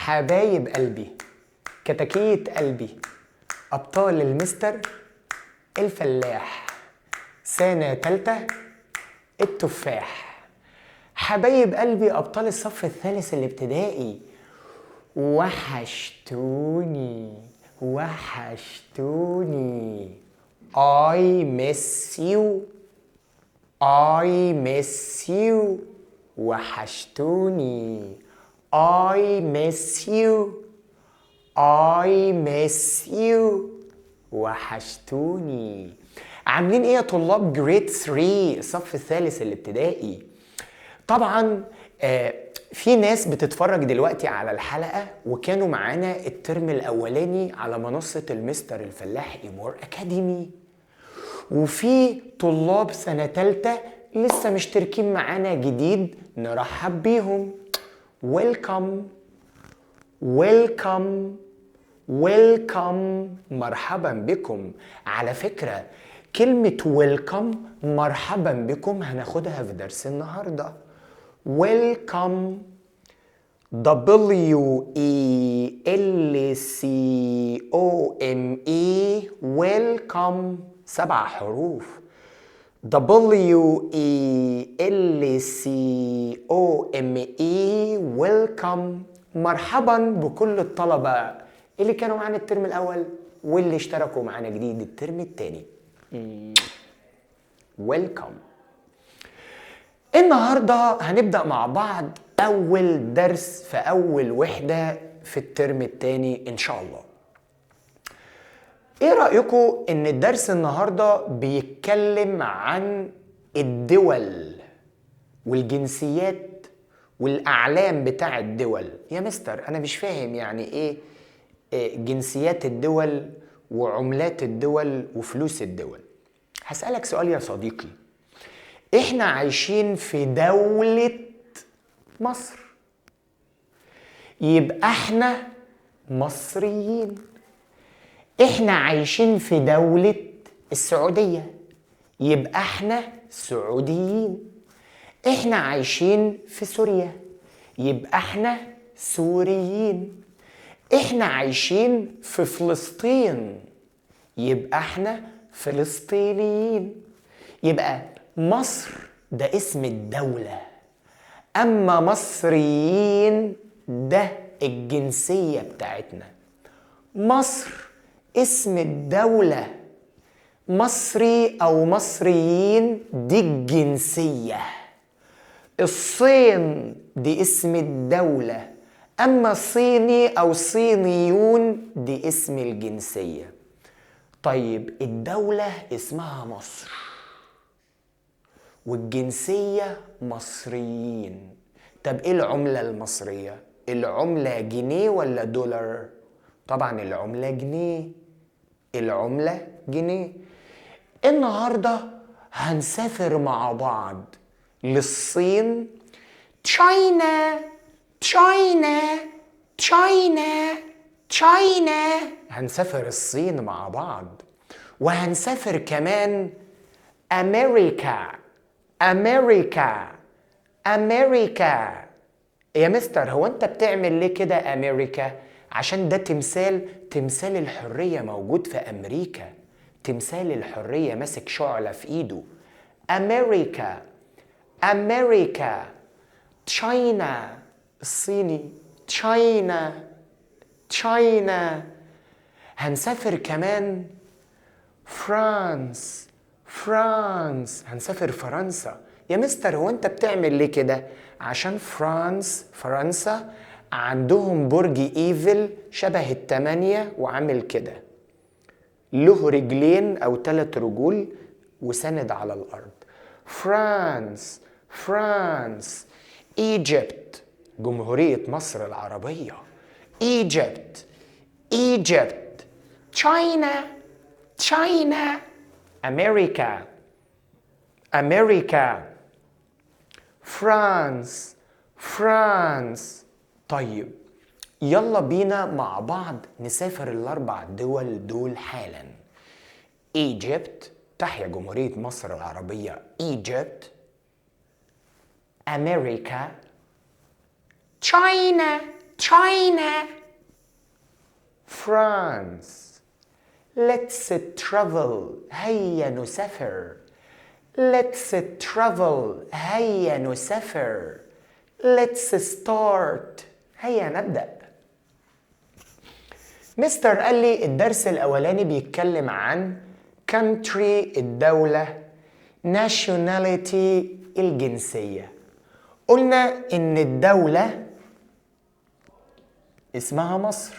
حبايب قلبي، كتاكية قلبي، أبطال المستر الفلاح، سنة تالتة التفاح. حبايب قلبي أبطال الصف الثالث الابتدائي، وحشتوني وحشتوني. I miss you I miss you. وحشتوني I miss you I miss you. وحشتوني. عاملين ايه يا طلاب جريد 3 الصف الثالث الابتدائي؟ طبعا في ناس بتتفرج دلوقتي على الحلقة وكانوا معانا الترم الأولاني على منصة المستر الفلاح إيمور أكاديمي، وفي طلاب سنة تالتة لسه مشتركين معانا جديد، نرحب بيهم. ويلكم ويلكم ويلكم، مرحبا بكم. على فكرة كلمة ويلكم مرحبا بكم هناخدها في درس النهاردة. ويلكم WELCOME، ويلكم 7 حروف. WELCOME، ويلكم. مرحبا بكل الطلبة اللي كانوا معانا الترم الأول واللي اشتركوا معانا جديد الترم الثاني. ويلكم. النهاردة هنبدأ مع بعض أول درس في أول وحدة في الترم الثاني إن شاء الله. إيه رأيكم إن الدرس النهاردة بيتكلم عن الدول والجنسيات والأعلام بتاع الدول؟ يا مستر أنا مش فاهم يعني إيه جنسيات الدول وعملات الدول وفلوس الدول. هسألك سؤال يا صديقي، إحنا عايشين في دولة مصر، يبقى إحنا مصريين. إحنا عايشين في دولة السعودية، يبقى إحنا سعوديين. إحنا عايشين في سوريا، يبقى إحنا سوريين. إحنا عايشين في فلسطين، يبقى إحنا فلسطينيين. يبقى مصر ده اسم الدولة، أما مصريين ده الجنسية بتاعتنا. مصر اسم الدولة، مصري أو مصريين دي الجنسية. الصين دي اسم الدولة، أما صيني أو صينيون دي اسم الجنسية. طيب الدولة اسمها مصر والجنسية مصريين. طب ايه العملة المصرية؟ العملة جنيه ولا دولار؟ طبعا العملة جنيه، العملة جنيه. النهاردة هنسافر مع بعض للصين. تشاينا تشاينا تشاينا تشاينا، هنسافر الصين مع بعض. وهنسافر كمان أمريكا أمريكا أمريكا. يا مستر هو أنت بتعمل ليه كده أمريكا؟ عشان ده تمثال الحرية موجود في أمريكا، تمثال الحرية ماسك شعلة في إيده. أمريكا أمريكا. تشاينا الصيني، تشاينا تشاينا. هنسافر كمان فرانس هنسافر فرنسا. يا مستر هو انت بتعمل ليه كده؟ عشان فرنسا عندهم برج ايفل شبه التمانية وعامل كده، له رجلين او 3 رجول وسند على الارض. فرانس. ايجيبت جمهورية مصر العربية، ايجيبت. تشاينا. أمريكا. فرانس. طيب يلا بينا مع بعض نسافر ال4 دول دول حالا. ايجيبت، تحيا جمهورية مصر العربية ايجيبت. أمريكا. تشاينا China. France. Let's travel. هيا نسافر. Let's travel. هيا نسافر. Let's start. هيا نبدأ. مستر قال لي الدرس الأولاني بيتكلم عن country الدولة، nationality الجنسية. قلنا إن الدولة اسمها مصر.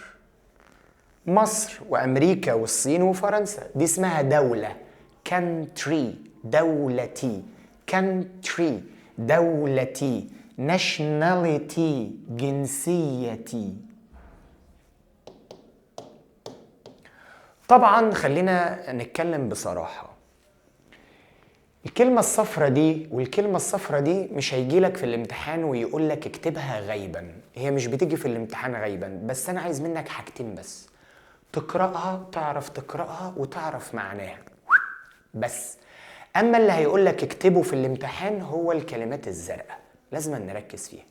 مصر وأمريكا والصين وفرنسا دي اسمها دولة. country دولتي. country دولتي. nationality جنسيتي. طبعا خلينا نتكلم بصراحة. الكلمة الصفرة دي والكلمة الصفرة دي مش هيجيلك في الامتحان ويقولك اكتبها غيبا. هي مش بتيجي في الامتحان غيبا، بس أنا عايز منك حاجتين بس: تقرأها، تعرف تقرأها وتعرف معناها بس. أما اللي هيقولك اكتبه في الامتحان هو الكلمات الزرقاء، لازم نركز فيها.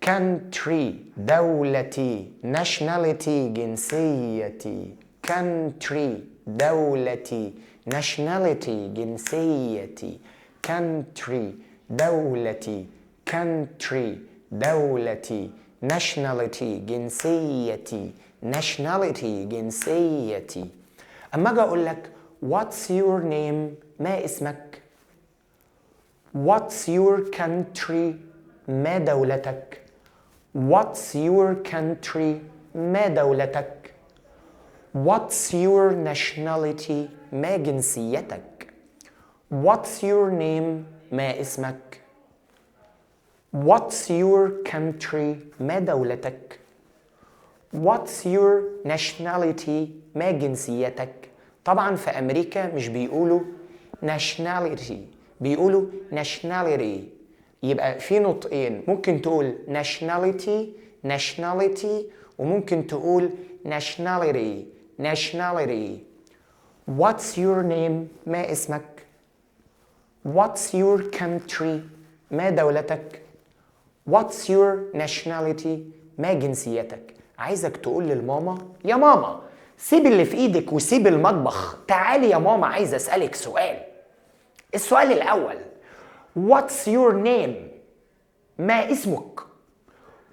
country دولتي. nationality جنسيتي. country دولتي. nationality جنسيتي. country دولتي. country دولتي. nationality جنسيتي. nationality جنسيتي. أما أجي أقول لك what's your name، ما اسمك؟ what's your country، ما دولتك؟ what's your country، ما دولتك؟ what's your nationality، ما جنسيتك؟ what's your name، ما اسمك؟ what's your country، ما دولتك؟ what's your nationality، ما جنسيتك؟ طبعا في أمريكا مش بيقولوا nationality، بيقولوا nationality. يبقى في نطقين، ممكن تقول nationality وممكن تقول nationality. what's your name، ما اسمك؟ what's your country، ما دولتك؟ what's your nationality، ما جنسيتك؟ عايزك تقول للماما يا ماما سيب اللي في ايدك وسيب المطبخ، تعالي يا ماما عايز اسألك سؤال. السؤال الأول what's your name، ما اسمك؟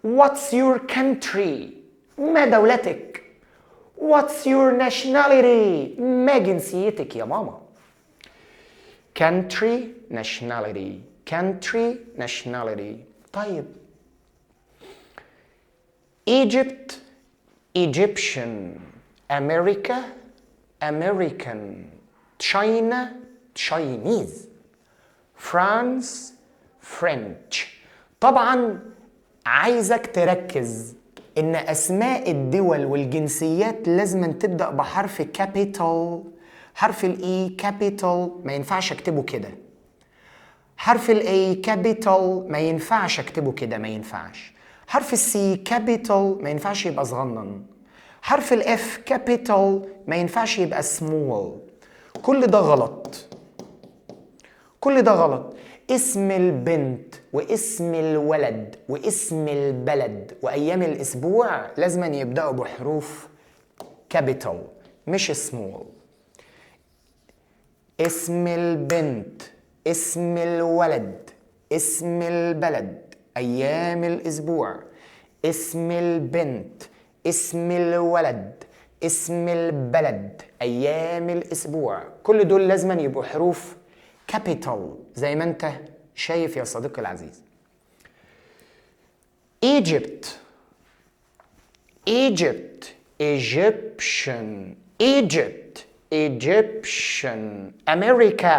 what's your country، ما دولتك؟ what's your nationality، ما جنسيتك يا ماما؟ country nationality. country nationality. طيب Egypt Egyptian. America American. China Chinese. France French. طبعا عايزك تركز ان اسماء الدول والجنسيات لازم تبدأ بحرف capital. حرف الاي capital ما ينفعش اكتبه كده. حرف الاي capital ما ينفعش اكتبه كده، ما ينفعش. حرف السي capital ما ينفعش يبقى صغنن. حرف الاف capital ما ينفعش يبقى small. كل ده غلط، كل ده غلط. اسم البنت واسم الولد واسم البلد وايام الاسبوع لازم يبداوا بحروف capital مش small. اسم البنت، اسم الولد، اسم البلد، ايام الاسبوع. اسم البنت، اسم الولد، اسم البلد، ايام الاسبوع. كل دول لازم يبقوا حروف capital زي ما انت شايف يا صديقي العزيز. Egypt Egypt Egyptian. Egypt Egyptian. America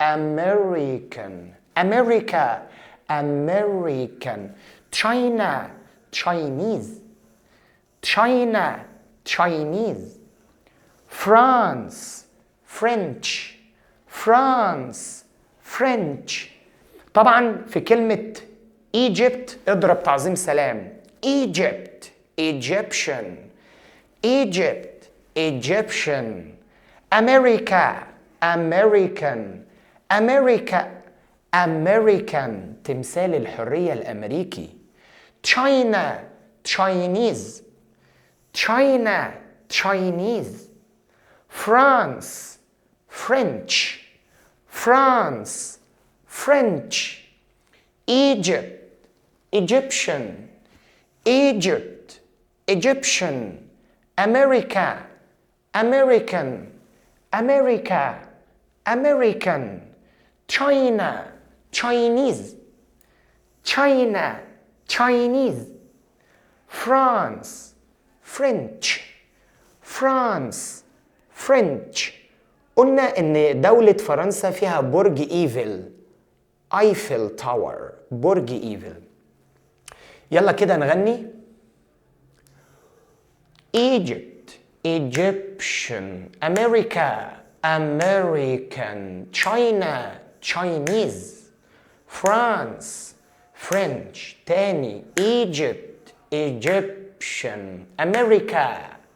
American. America American. China Chinese. China Chinese. France French. France French. طبعا في كلمة Egypt اضرب تعظيم سلام. Egypt Egyptian. Egypt Egyptian. America American. America American تمثال الحرية الأمريكي. China Chinese. China, Chinese. France, French. France, French. Egypt, Egyptian. Egypt, Egyptian. America, American. America, American. China, Chinese. China, Chinese. France, French. France, French. قلنا ان دولة فرنسا فيها برج ايفل تاور، برج ايفل. يلا كده نغني. Egypt, Egyptian. America, American. China, Chinese. France, French. تاني. Egypt, Egyptian. America,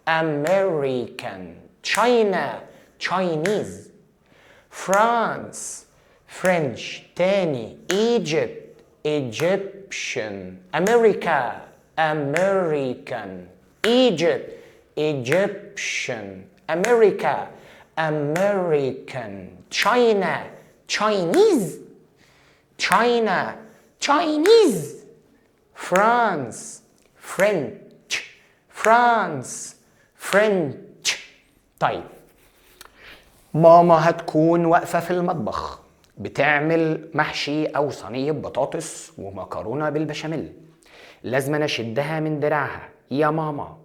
American. China, Chinese. France, French. تاني. Egypt, Egyptian. America, American. Egypt, Egyptian. America, American. China, Chinese. China, Chinese. France, French. France, French. طيب، ماما هتكون واقفة في المطبخ بتعمل محشي أو صينية بطاطس ومكرونة بالبشاميل. لازم أنا أشدها من دراعها. يا ماما،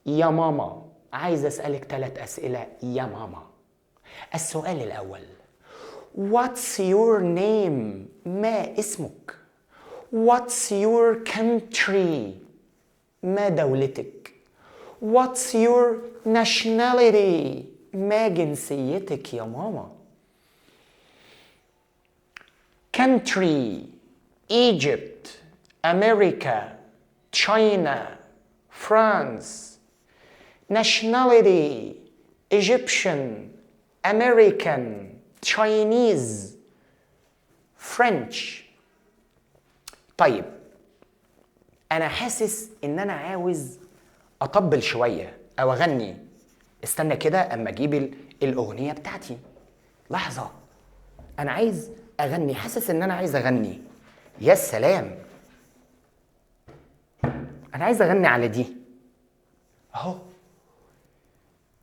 يا ماما، عايز أسألك 3 أسئلة يا ماما. السؤال الأول: What's your name؟ ما اسمك؟ What's your country؟ ما دولتك؟ What's your nationality؟ ما جنسيتك يا ماما؟ Country: Egypt, America, China, France. Nationality: Egyptian, American, Chinese, French. طيب، أنا حاسس إن أنا عاوز أطبل شوية أو أغني. استنى كده أما أجيب الأغنية بتاعتي. لحظة، أنا عايز أغني، حاسس إن أنا عايز أغني. يا سلام، أنا عايز أغني على دي أهو.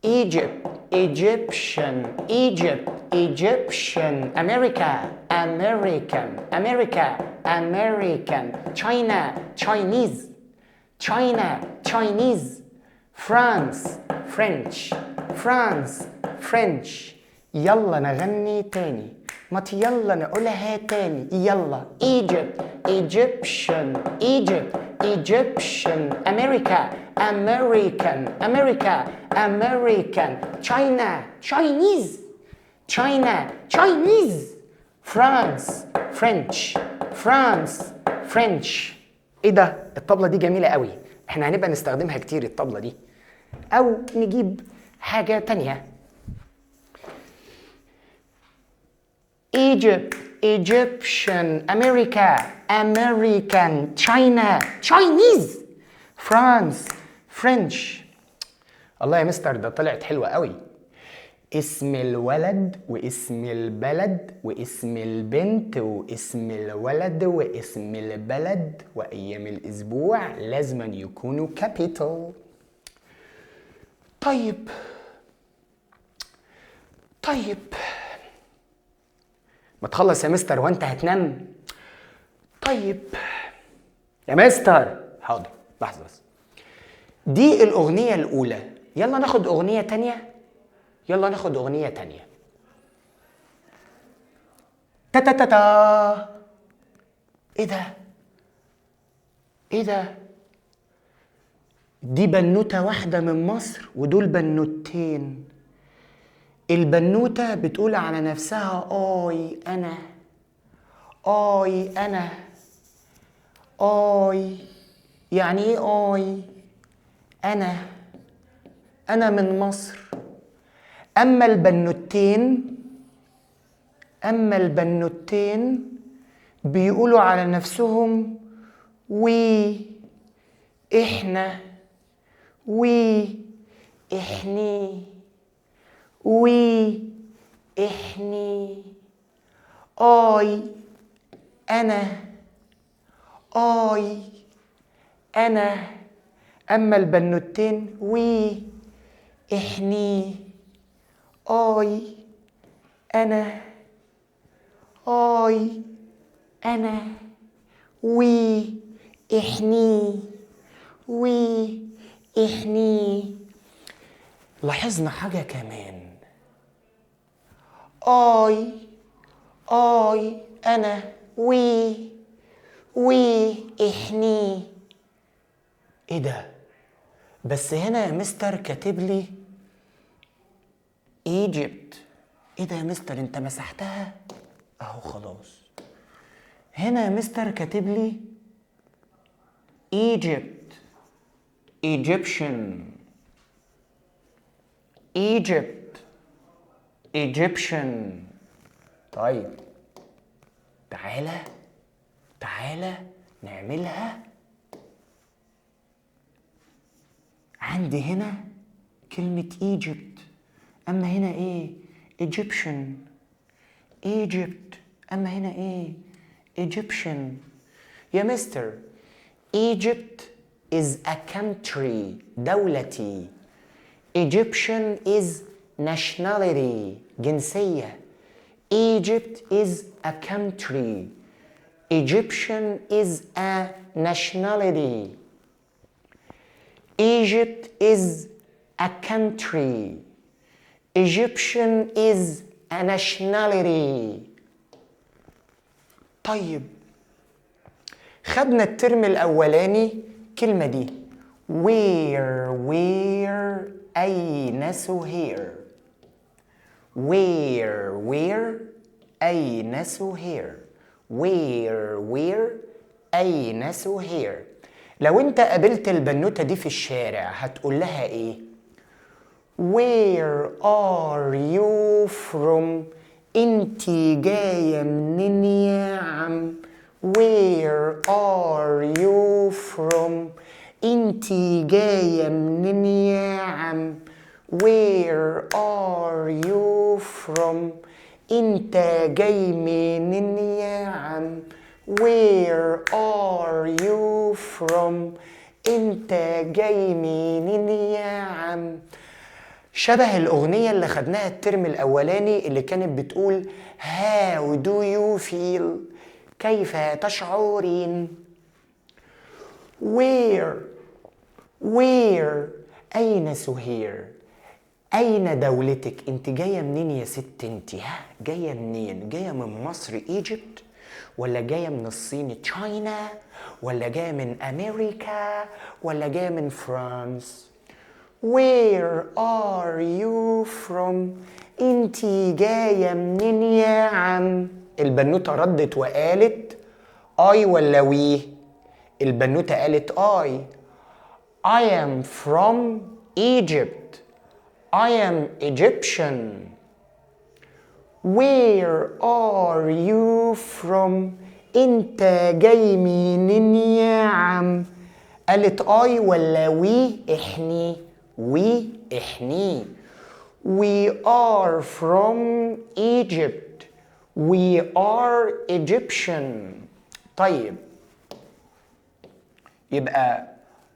Egypt, Egyptian. Egypt, Egyptian. America, American. America, American. China, Chinese. China, Chinese. France, French. France, French. يلا نغني تاني. ما يلا نقولها تاني. يلا. Egypt, Egyptian. Egypt, Egyptian. America, American. America, American. China, Chinese. China, Chinese. France, French. France, French. ايه ده؟ الطبلة دي جميلة قوي. احنا هنبقى نستخدمها كتير الطبلة دي. او نجيب حاجة تانية. Egypt, Egyptian. America, American. China, Chinese. France, French. الله يا مستر، ده طلعت حلوة قوي. اسم الولد واسم البلد واسم البنت واسم الولد واسم البلد وأيام الأسبوع لازم يكونوا capital. طيب ما تخلص يا مستر وانت هتنام. طيب يا مستر، حاضر، لحظة بس. دي الأغنية الأولى. يلا ناخد أغنية تانية. يلا ناخد أغنية تانية. تا تا تا تا. ايه ده؟ ايه ده؟ دي بنوتة واحدة من مصر ودول بنوتين. البنوتة بتقول على نفسها آي أنا، آي أنا، آي. يعني إيه آي؟ أنا من مصر. أما البنوتين بيقولوا على نفسهم وي إحنا. we إحني. we إحني. I أنا. I أنا. أما البنوتين we إحني. I أنا. I أنا. we إحني. we إحني. لاحظنا حاجة كمان. I أنا. we إحني. إيه ده؟ بس هنا يا مستر كاتب لي Egypt. إيه ده يا مستر أنت مسحتها؟ أهو خلاص. هنا يا مستر كاتب لي Egypt. Egyptian. Egypt. Egyptian. طيب تعالى نعملها. عندي هنا كلمة Egypt، أما هنا إيه؟ Egyptian. Egypt. أما هنا إيه؟ Egyptian. يا مستر Egypt is a country. دولتي. Egyptian is nationality. جنسية. Egypt is a country. Egyptian is a nationality. Egypt is a country. Egyptian is a nationality. طيب خدنا الترم الأولاني كلمة دي where أين سهير. where أين سهير. where أين سهير. لو انت قابلت البنوتة دي في الشارع هتقول لها ايه؟ Where are you from؟ انتي جاية منين يا عم؟ Where are you from؟ انتي جاية منين يا عم؟ Where are you from؟ انت جاي منين يا عم؟ Where are you from؟ انت جاي منين يا عم؟ شبه الأغنية اللي خدناها الترم الأولاني اللي كانت بتقول How do you feel؟ كيف تشعرين؟ Where أين سهير؟ أين دولتك؟ انت جاية منين يا ست انت؟ جاية منين؟ جاية من مصر Egypt؟ ولا جاية من الصين تشاينا؟ ولا جاية من أمريكا؟ ولا جاية من فرانس؟ Where are you from؟ انتي جاية منين يا عم؟ البنوتة ردت وقالت I ولا we؟ البنوتة قالت I am from Egypt. I am Egyptian. Where are you from؟ انت جاي منين يا عم؟ قالت I ولا we؟ احني. we احني. We are from Egypt. We are Egyptian. طيب يبقى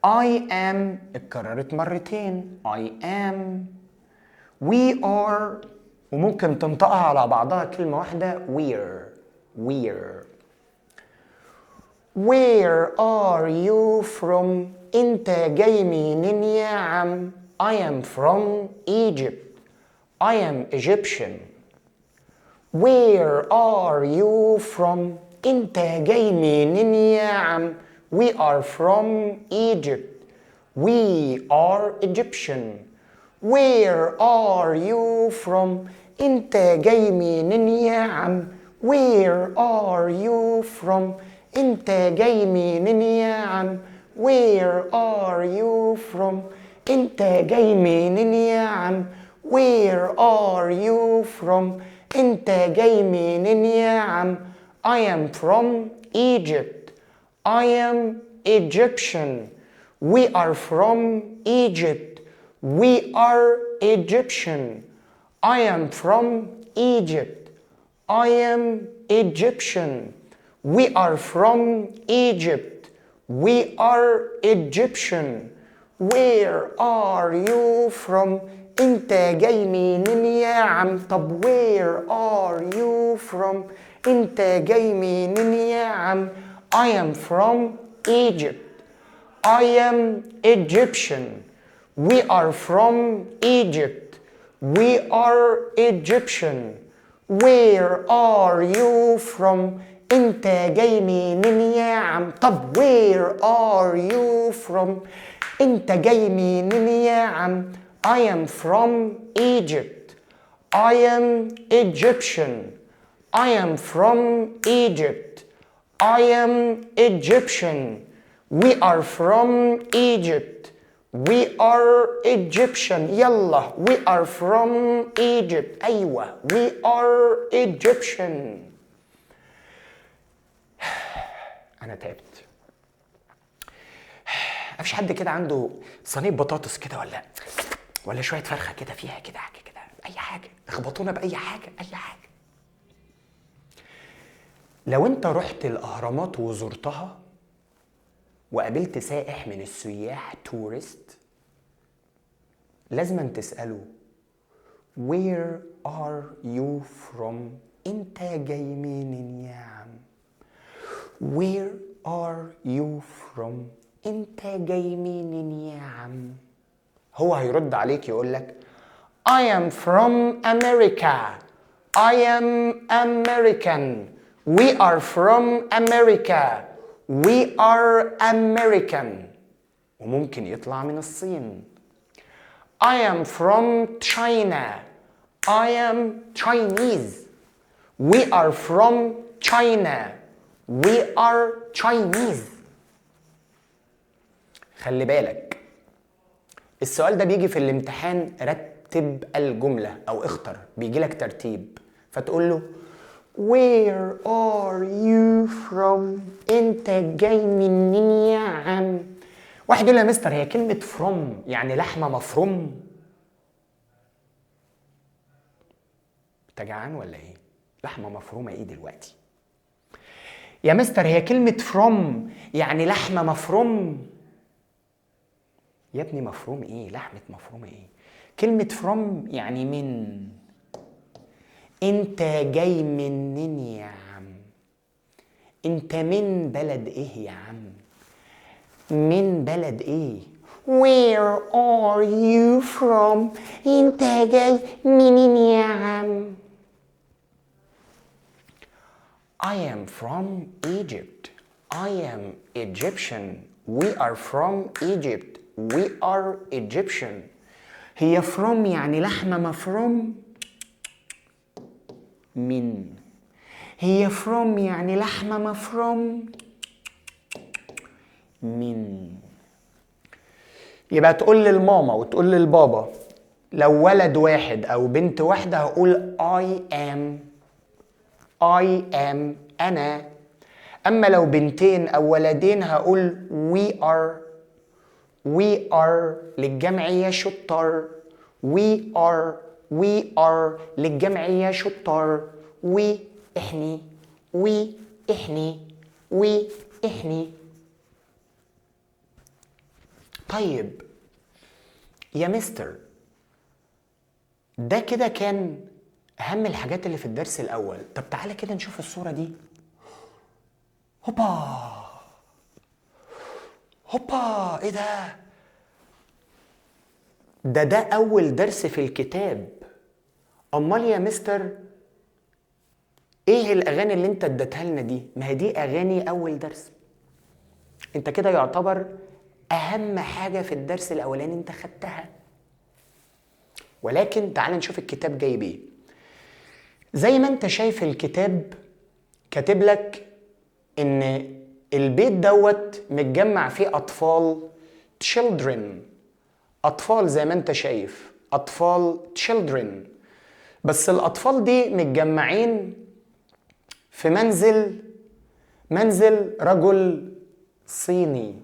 I am اتكررت مرتين. I am. We are وممكن تنطقها على بعضها كلمة واحدة we're. Where are you from؟ انت جاي منين يا عم؟ I am from Egypt. I am Egyptian. Where are you from؟ انت جاي منين يا عم؟ We are from Egypt. We are Egyptian. Where are you from؟ انت جاي منين يا عم؟ Where are you from؟ انت جاي منين يا عم؟ Where are you from؟ انت جاي منين يا عم؟ Where are you from؟ انت جاي منين يا عم؟ I am from Egypt. I am Egyptian. We are from Egypt. We are Egyptian. I am from Egypt. I am Egyptian. We are from Egypt. We are Egyptian. Where are you from? انت جاي منين يا عم؟ طب where are you from؟ انت جاي منين يا عم؟ I am from Egypt. I am Egyptian. We are from Egypt. We are Egyptian. Where are you from؟ انت جاي منين يا عم؟ طب where are you from؟ انت جاي منين يا عم؟ I am from Egypt. I am Egyptian. I am from Egypt. I am Egyptian. We are from Egypt. We are Egyptian. يلا we are from Egypt. أيوة we are Egyptian. أنا تعبت. مفيش حد كده عنده صينية بطاطس كده ولا شوية فرخة كده فيها كده أي حاجة، اخبطونا بأي حاجة أي حاجة. لو أنت رحت الأهرامات وزرتها وقابلت سائح من السياح تورست، لازم تسأله Where are you from؟ أنت جاي منين يا عم؟ Where are you from؟ أنت جاي منين يا عم؟ هو هيرد عليك يقولك I am from America. I am American. We are from America. We are American. وممكن يطلع من الصين. I am from China. I am Chinese. We are from China. We are Chinese. خلي بالك السؤال ده بيجي في الامتحان رتب الجملة أو اختر، بيجي لك ترتيب فتقول له Where are you from؟ أنت جاي منين يا عم؟ واحد يقول لي يا مستر هي كلمة from يعني لحمة مفروم؟ أنت جعان ولا إيه؟ لحمة مفرومة إيه دلوقتي؟ يا مستر هي كلمة from يعني لحمة مفروم؟ يا ابني مفروم ايه؟ لحمة مفرومة ايه؟ كلمة from يعني من. انت جاي منين يا عم؟ انت من بلد ايه يا عم؟ من بلد ايه؟ Where are you from؟ انت جاي منين يا عم؟ I am from Egypt. I am Egyptian. We are from Egypt. We are Egyptian. هي from يعني لحمة مفروم؟ من. هي from يعني لحمة مفروم؟ من. يبقى تقول للماما وتقول للبابا لو ولد واحد أو بنت واحدة هقول I am أنا. أما لو بنتين أو ولدين هقول we are للجمعية شطار. we are للجمعية شطار. إحني طيب يا مستر ده كده كان أهم الحاجات اللي في الدرس الأول. طب تعالى كده نشوف الصورة دي. هوبا ايه ده اول درس في الكتاب. امال يا مستر ايه الاغاني اللي انت اديتها لنا دي؟ ما هي دي اغاني اول درس. انت كده يعتبر اهم حاجة في الدرس الاولاني انت خدتها. ولكن تعال نشوف الكتاب جايب ايه. زي ما انت شايف الكتاب كاتب لك ان البيت دوت متجمع فيه اطفال children. اطفال زي ما انت شايف اطفال children. بس الاطفال دي متجمعين في منزل رجل صيني.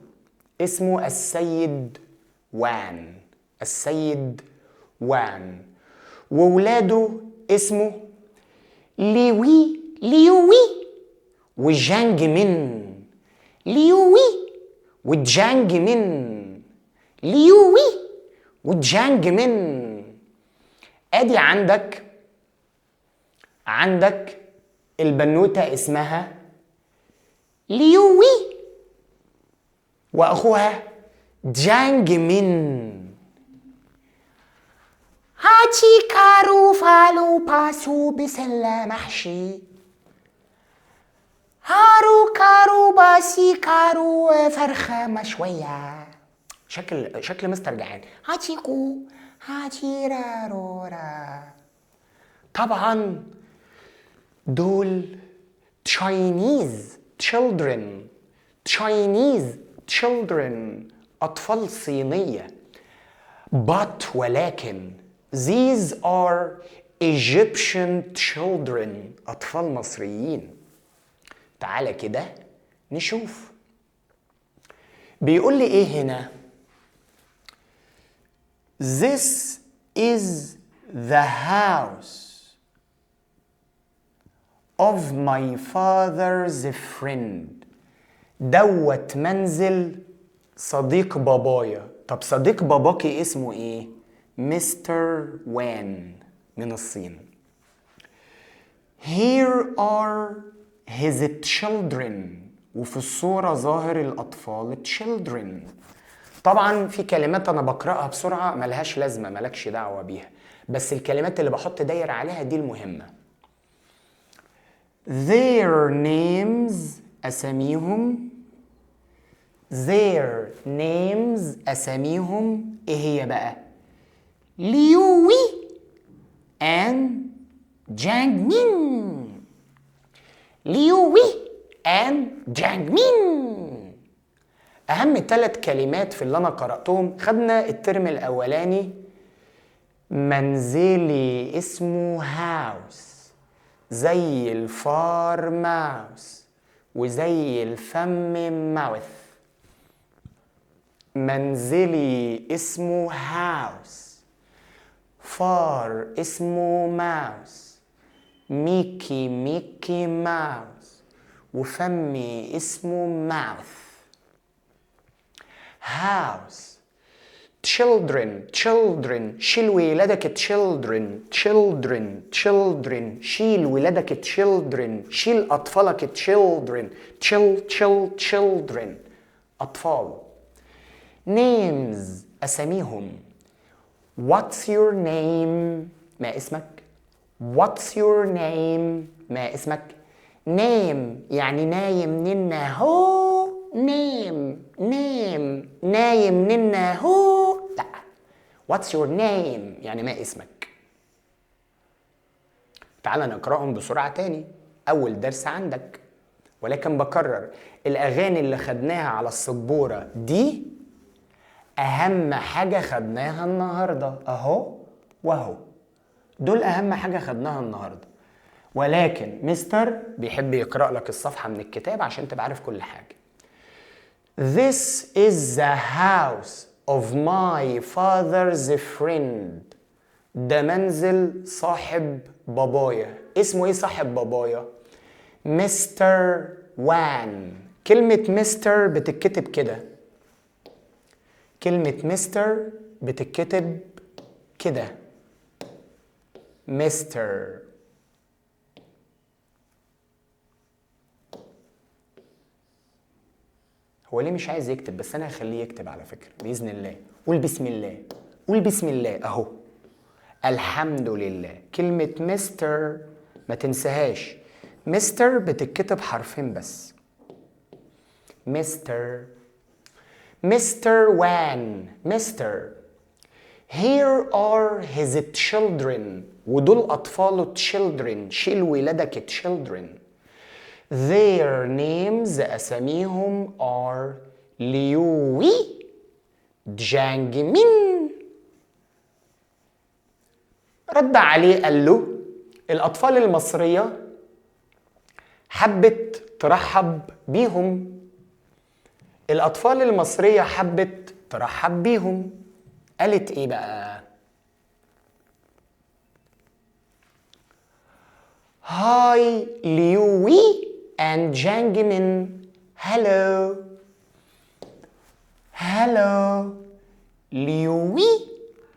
اسمه السيد وان. السيد وان. وولاده اسمه ليوي وجانج من. ليوي وجانج من. ليوي وجانج من. ادي عندك البنوتة اسمها ليوي واخوها جانج من. هاتي كارو فالو باسو بسلة محشي. هارو كارو باسي كارو فرخة مشوية. شكل مستر جعان. هاتي كو هاتي رارورا. طبعا دول Chinese children أطفال صينية. but ولكن these are Egyptian children أطفال مصريين. تعالى كده نشوف بيقول لي ايه هنا. This is the house of my father's friend. دوت منزل صديق بابايا. طب صديق باباكي اسمه ايه؟ مستر وان من الصين. Here are his children. وفي الصورة ظاهر الأطفال children. طبعا في كلمات أنا بقرأها بسرعة ملهاش لازمة، ملكش دعوة بيها، بس الكلمات اللي بحط داير عليها دي المهمة. Their names أساميهم. Their names أساميهم إيه هي بقى؟ ليوي and جانج مين. ليوي and جانج مين. أهم 3 كلمات في اللي أنا قرأتهم. خدنا الترم الأولاني منزلي اسمه هاوس زي الفار ماوس وزي الفم ماوث. منزلي اسمه هاوس. فار اسمه ماوس. ميكي ماوس. وفمي اسمه ماوث. هاوس. children شيل ولادك children شيل ولادك children شيل أطفالك children أطفال. names أساميهم. what's your name ما اسمك. what's your name ما اسمك. name يعني نايم ننا هو. نايم ننا هو. لا. what's your name يعني ما اسمك. تعال نقرأهم بسرعة تاني. أول درس عندك، ولكن بكرر الأغاني اللي خدناها على السبورة دي أهم حاجة خدناها النهاردة. أهو وأهو دول أهم حاجة خدناها النهاردة، ولكن مستر بيحب يقرأ لك الصفحة من الكتاب عشان تبقى عارف كل حاجة. This is the house of my father's friend. ده منزل صاحب بابايا. اسمه ايه صاحب بابايا؟ مستر وان. كلمة مستر بتتكتب كده. كلمة مستر بتتكتب كده. مستر. هو ليه مش عايز يكتب؟ بس انا هخليه يكتب على فكرة بإذن الله. قول بسم الله. قول بسم الله اهو. الحمد لله. كلمة مستر ما تنساهاش. مستر بتتكتب حرفين بس. مستر وان. مستر. Here are his children. ودول أطفاله children. شيل ولادك children. Their names أساميهم are ليوي جانج مين. رد عليه قال له الأطفال المصرية حبت ترحب بيهم. الأطفال المصرية حبت ترحب بيهم، قالت إيه بقى؟ هاي ليوي and جانجمين. هلو هلو ليوي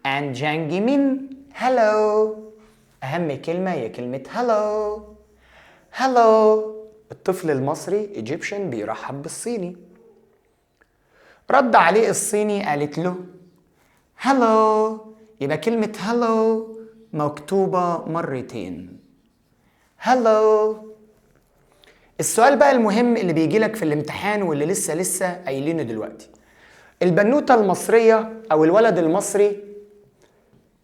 and جانجمين. هلو. أهم كلمة هي كلمة هلو. هلو. الطفل المصري ايجيبشن بيرحب بالصيني. رد عليه الصيني قالت له هلو. يبقى كلمة هلو مكتوبة مرتين. هلو. السؤال بقى المهم اللي بيجي لك في الامتحان واللي لسه قايلينه دلوقتي، البنوتة المصرية أو الولد المصري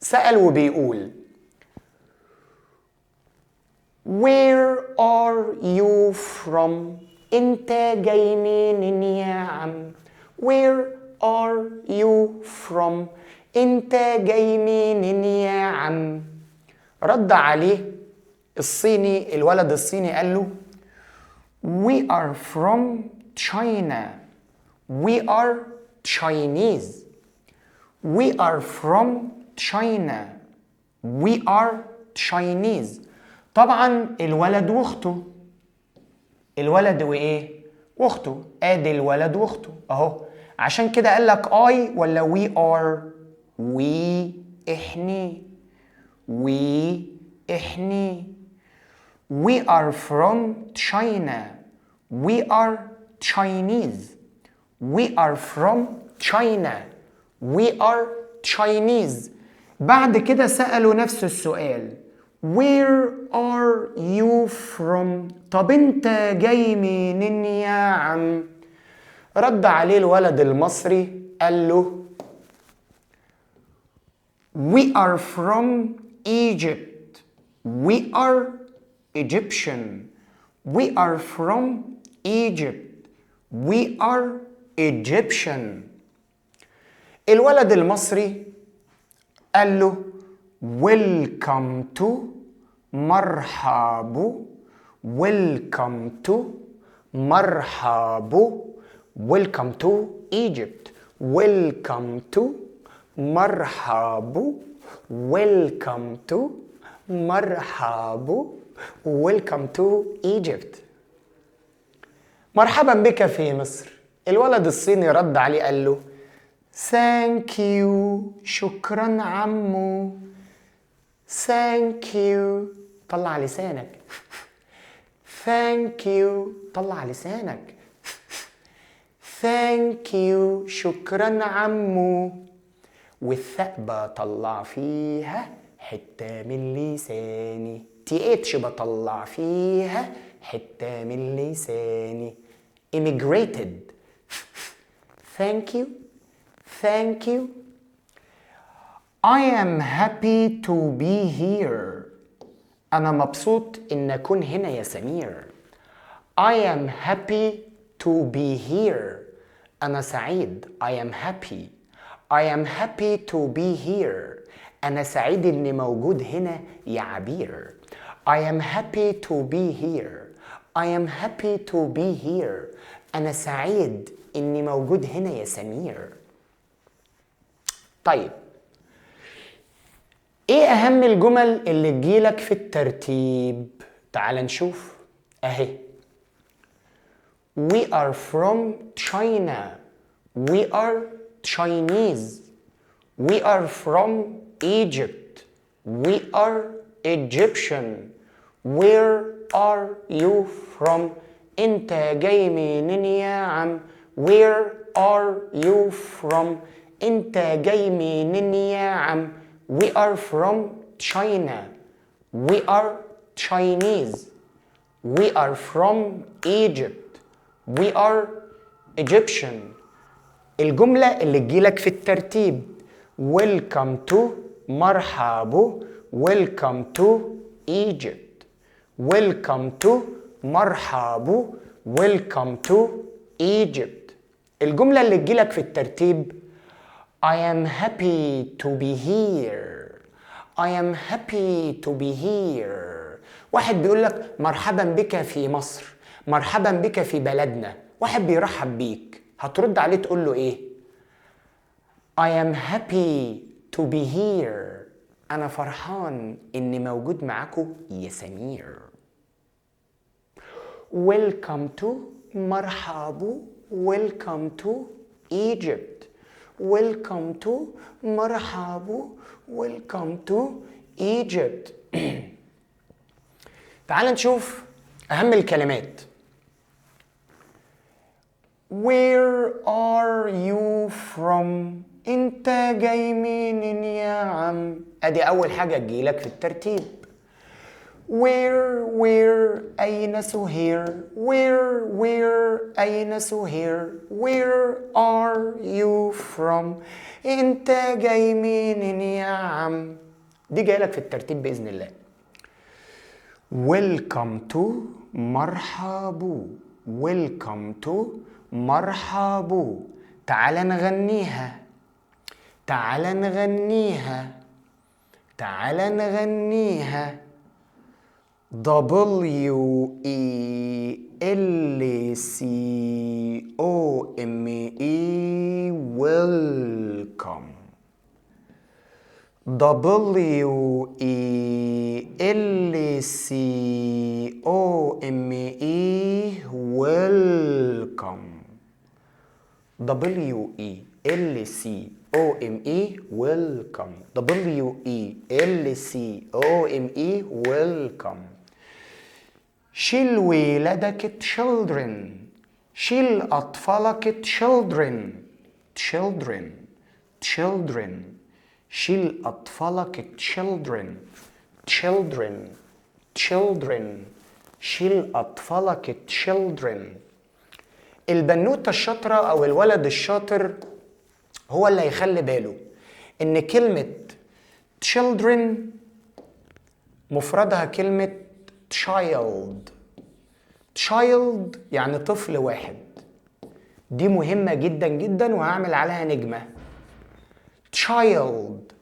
سأل وبيقول Where are you from؟ أنت جاي منين يا عم؟ Where are you from؟ أنت جاي منين يا عم؟ رد عليه الصيني، الولد الصيني قال له We are from China. We are Chinese. We are from China. We are Chinese. طبعا الولد واخته. الولد وايه؟ واخته. ادي الولد واخته اهو. عشان كده قال لك I ولا we are؟ we احني. we احني. We are from China. We are Chinese. We are from China. We are Chinese. بعد كده سألوا نفس السؤال Where are you from؟ طب انت جاي منين يا عم؟ رد عليه الولد المصري قال له We are from Egypt. We are Egyptian. We are from Egypt. We are Egyptian. الولد المصري قال له Welcome to. مرحبا. Welcome to. مرحبا. Welcome to Egypt. Welcome to. مرحبا. Welcome to. مرحبا. Welcome to Egypt. مرحبا بك في مصر. الولد الصيني رد عليه قال له Thank you. شكرا عمو. Thank you. طلع لسانك. Thank you. طلع لسانك. Thank you. شكرا عمو. والثأبة طلع فيها حتة من لساني. TH بطلع فيها حتة من لساني. Immigrated. Thank you. Thank you. I am happy to be here. أنا مبسوط إن أكون هنا يا سمير. I am happy to be here. أنا سعيد. I am happy. I am happy to be here. أنا سعيد إني موجود هنا يا عبير. I am happy to be here. I am happy to be here. أنا سعيد إني موجود هنا يا سمير. طيب ايه اهم الجمل اللي تجيلك في الترتيب؟ تعال نشوف اهي. We are from China. We are Chinese. We are from Egypt. We are Egyptian. Where are you from؟ انت جاي منين يا عم؟ Where are you from؟ انت جاي منين يا عم؟ We are from China. We are Chinese. We are from Egypt. We are Egyptian. الجملة اللي تجيلك في الترتيب Welcome to. مرحبا. Welcome to Egypt. Welcome to. مرحبا. Welcome to Egypt. الجملة اللي تجيلك في الترتيب I am happy to be here. I am happy to be here. واحد بيقول لك مرحبا بك في مصر. مرحبا بك في بلدنا. واحد بيرحب بيك. هترد عليه تقول له ايه؟ I am happy to be here. انا فرحان اني موجود معاكم يا سمير. Welcome to مرحبا. Welcome to Egypt. Welcome to مرحبا. Welcome to Egypt. تعال نشوف أهم الكلمات. Where are you from؟ أنت جاي منين يا عم؟ أدي أول حاجة تجيلك في الترتيب. Where أين سهير؟ Where أين سهير؟ Where are you from؟ أنت جاي منين يا عم؟ دي جايلك في الترتيب بإذن الله. Welcome to مرحبا. Welcome to مرحبا. تعال نغنيها. تعال نغنيها. تعال نغنيها. WELCOME welcome. WELCOME welcome. WELCOME welcome. WELCOME welcome. شيل ولادك children. شيل أطفالك children. children. children. شيل أطفالك children. children. children. شيل أطفالك children. البنوتة الشاطرة أو الولد الشاطر هو اللي هيخلي باله إن كلمة children مفردها كلمة child. child يعني طفل واحد. دي مهمة جدا جدا وهعمل عليها نجمة. child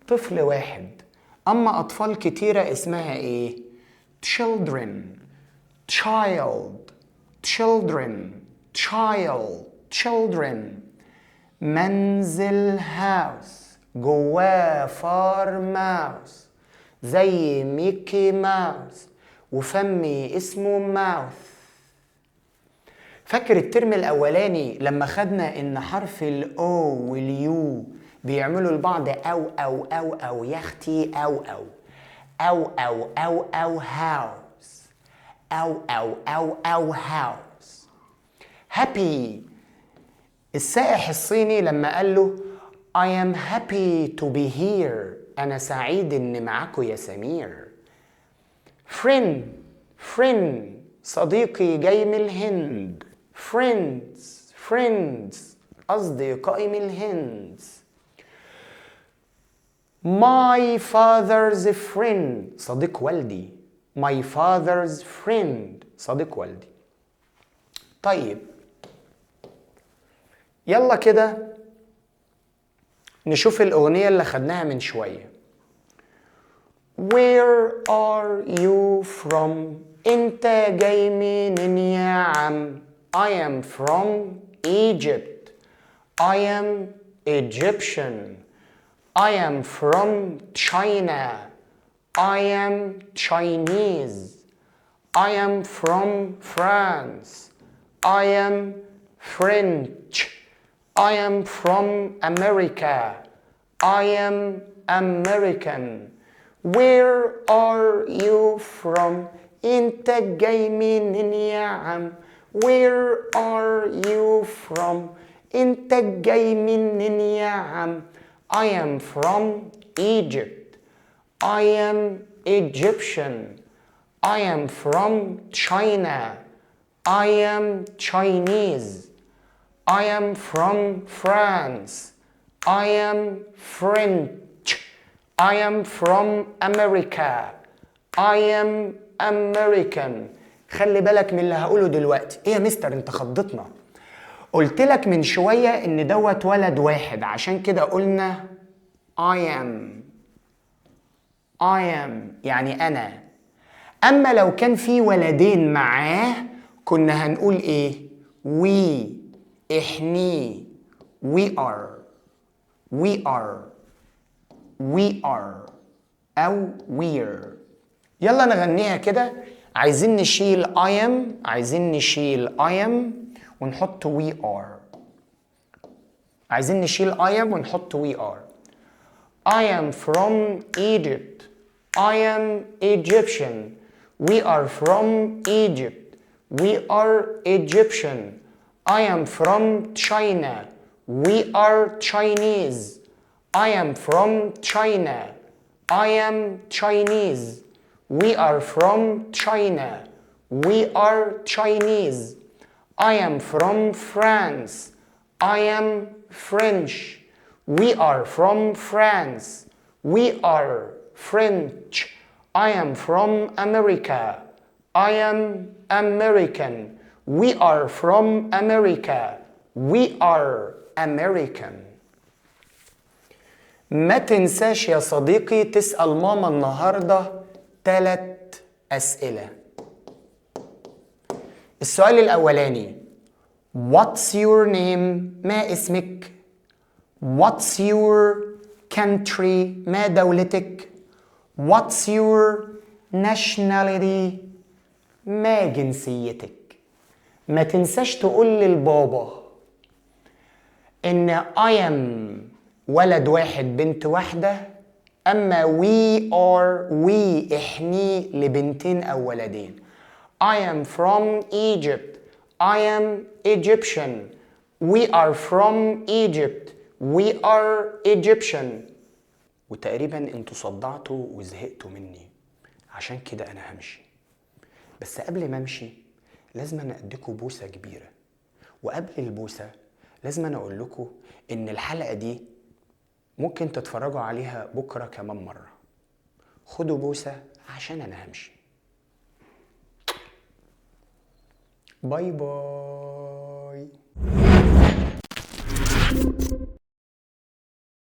طفل واحد. أما أطفال كتيرة اسمها إيه؟ children. child. children. child. children. منزل house جواه فارماوس زي ميكي ماوس وفمي اسمه ماوث. فاكر الترم الاولاني لما خدنا ان حرف الاو واليو بيعملوا لبعض او يا اختي او هاوس او هاوس. هابي السائح الصيني لما قال له I am happy to be here. أنا سعيد إن معاكو يا سمير. friend صديقي جاي من الهند. friends أصدقائي من الهند. my father's friend صديق والدي. my father's friend صديق والدي. طيب يلا كده نشوف الأغنية اللي خدناها من شوية. Where are you from؟ أنت جاي منين يا عم؟ I am from Egypt. I am Egyptian. I am from China. I am Chinese. I am from France. I am French. I am from America. I am American. Where are you from؟ أنت جاي منين يا عم؟ Where are you from؟ أنت جاي منين يا عم؟ I am from Egypt. I am Egyptian. I am from China. I am Chinese. I am from France. I am French. I am from America. I am American. خلي بالك من اللي هقوله دلوقتي. ايه يا مستر انت خضتنا. قلت لك من شوية ان دوت ولد واحد عشان كده قلنا I am يعني انا. اما لو كان في ولدين معاه كنا هنقول ايه؟ we. إحني. we are أو we're. يلا نغنيها كده. عايزين نشيل I am ونحط we are. عايزين نشيل I am ونحط we are. I am from Egypt. I am Egyptian. We are from Egypt. We are Egyptian. I am from China. We are Chinese. I am from China. I am Chinese. We are from China. We are Chinese. I am from France. I am French. We are from France. We are French. I am from America. I am American. We are from America. We are American. ما تنساش يا صديقي تسأل ماما النهاردة 3 أسئلة. السؤال الأولاني What's your name؟ ما اسمك؟ What's your country؟ ما دولتك؟ What's your nationality؟ ما جنسيتك؟ ما تنساش تقول للبابا إن I am ولد واحد بنت واحدة، أما we إحني لبنتين أو ولدين. I am from Egypt. I am Egyptian. We are from Egypt. We are Egyptian. وتقريبا انتوا صدعتوا وزهقتوا مني، عشان كده أنا همشي. بس قبل ما امشي لازم أنا أديكوا بوسة كبيرة، وقبل البوسة لازم أنا أقول لكم إن الحلقة دي ممكن تتفرجوا عليها بكرة كمان مرة. خدوا بوسة عشان أنا همشي. باي باي.